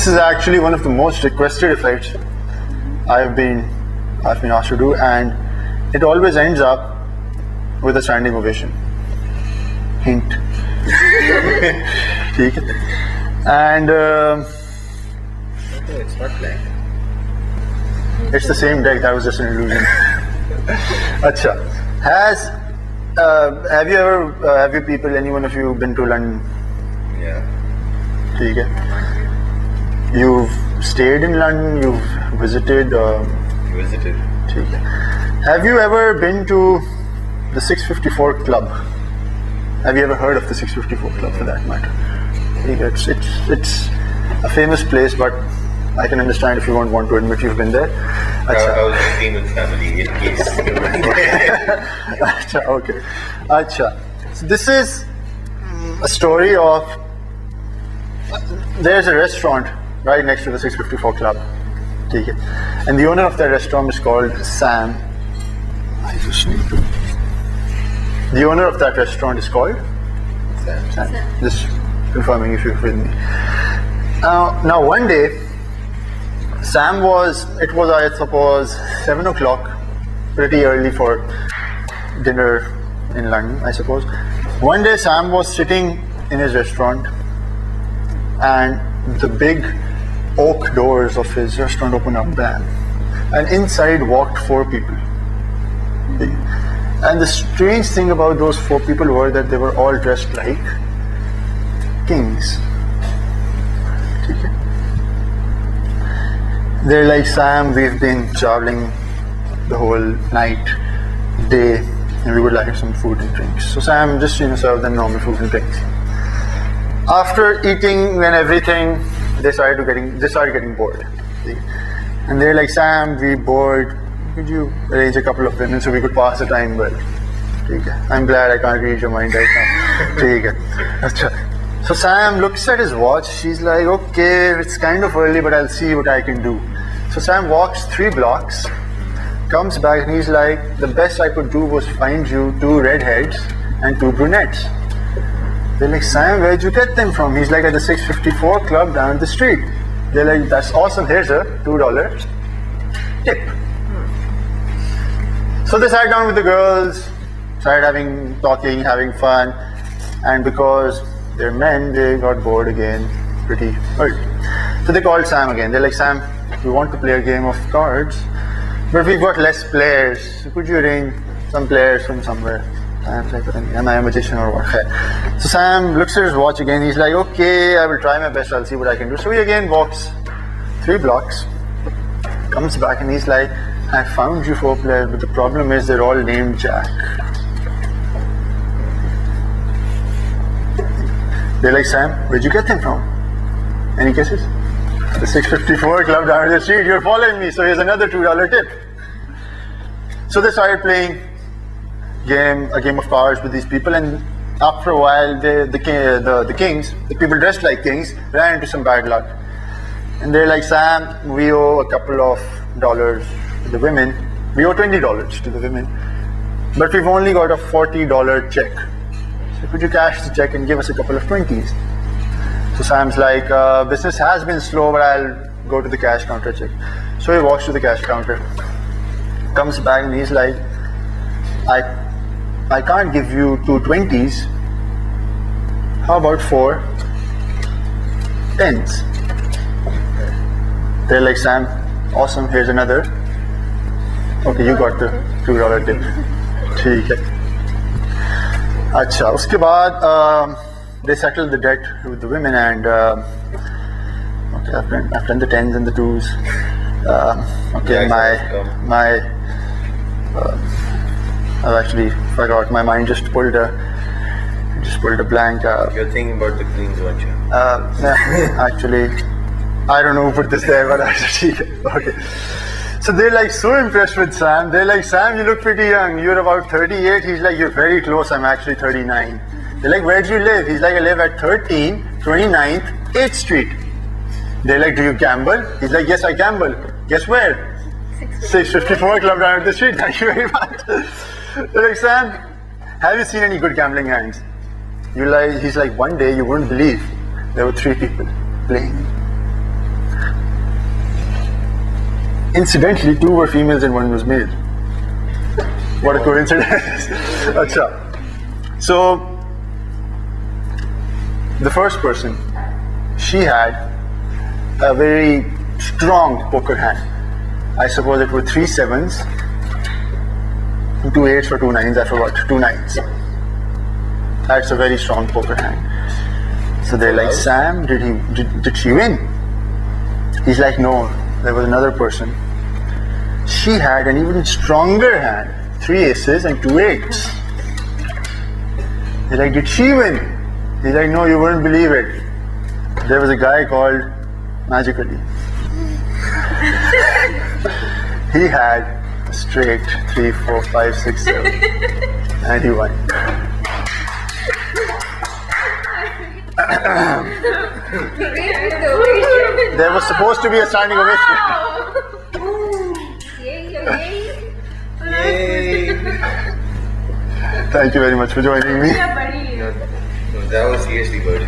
is actually one of the most requested effects I've been asked to do, and it always ends up with a standing ovation. Hint. And it's not blank. it's the same deck. That was just an illusion. Acha. Have you people, any one of you been to London? Yeah. ठीक है. You've stayed in London, you've visited. Visited. ठीक है. Have you ever been to the 654 Club? Have you ever heard of the 654 Club for that matter? ठीक है. It's a famous place, but I can understand if you won't want to admit you've been there. I was staying with family in case. Acha, okay. Acha. So this is a story of. There's a restaurant right next to the 654 Club. Okay. And the owner of that restaurant is called Sam. I just need to. The owner of that restaurant is called Sam. Just confirming if you're with me. Now one day, it was I suppose 7 o'clock, pretty early for dinner in London, I suppose. One day Sam was sitting in his restaurant, and the big oak doors of his restaurant opened up, bam, and inside walked 4 people. And the strange thing about those 4 people were that they were all dressed like kings. They're like, Sam, we've been traveling the whole night, day, and we would like some food and drinks. So Sam just served them normal food and drinks. After eating and everything, they started getting bored. And they're like, Sam, we're bored. Could you arrange a couple of women so we could pass the time well? I'm glad I can't read your mind right now. So Sam looks at his watch. She's like, okay, it's kind of early, but I'll see what I can do. So Sam walks 3 blocks, comes back, and he's like, the best I could do was find you 2 redheads and 2 brunettes. They're like, Sam, where'd you get them from? He's like, at the 654 Club down the street. They're like, that's awesome. Here's a $2 tip. So they sat down with the girls, started talking, having fun, and because they're men, they got bored again pretty early. So they called Sam again. They're like, Sam, we want to play a game of cards, but we've got less players. So could you arrange some players from somewhere? Sam's like, am I a magician or what? So Sam looks at his watch again. He's like, okay, I will try my best. I'll see what I can do. So he again walks 3 blocks, comes back, and he's like, I found you 4 players, but the problem is they're all named Jack. They're like, Sam, where'd you get them from? Any guesses? The 654 Club down the street. You're following me, so here's another $2 tip. So they started playing a game of cards with these people, and after a while, the kings, the people dressed like kings, ran into some bad luck. And they're like, Sam, we owe a couple of dollars to the women. We owe $20 to the women, but we've only got a $40 check. So could you cash the check and give us a couple of 20s? So Sam's like, business has been slow, but I'll go to the cash counter check. So he walks to the cash counter, comes back, and he's like, I can't give you 2 20s. How about 4 10s? They're like, Sam, awesome, here's another. Okay, you got the $2 tip. ठीक है. अच्छा, उसके बाद they settled the debt with the women, and okay, I've done the 10s and the 2s. Okay, I've actually forgot. My mind just pulled a blank. You're thinking about the queens, weren't you? Actually, I don't know who put this there, but actually, okay. So they're like so impressed with Sam. They're like, Sam, you look pretty young. You're about 38. He's like, you're very close. I'm actually 39. They're like, where do you live? He's like, I live at 13, 29th, 8th Street. They're like, do you gamble? He's like, yes, I gamble. Guess where? 654 Club down the street. Thank you very much. They're like, Sam, have you seen any good gambling hands? He's like, one day you wouldn't believe there were 3 people playing. Incidentally, 2 were females and 1 was male. What a coincidence. Acha. So, the first person, she had a very strong poker hand. I suppose it were 3 7s, 2 8s or 2 9s, I forgot, 2 9s. That's a very strong poker hand. So they're like, Sam, did she win? He's like, no, there was another person. She had an even stronger hand, 3 aces and 2 8s. He's like, did she win? He's like, no, you wouldn't believe it. There was a guy called Magically. He had a straight 3, 4, 5, 6, 7, and he won. There was supposed to be a standing ovation. Yay! Thank you very much for joining me. No, that was seriously good.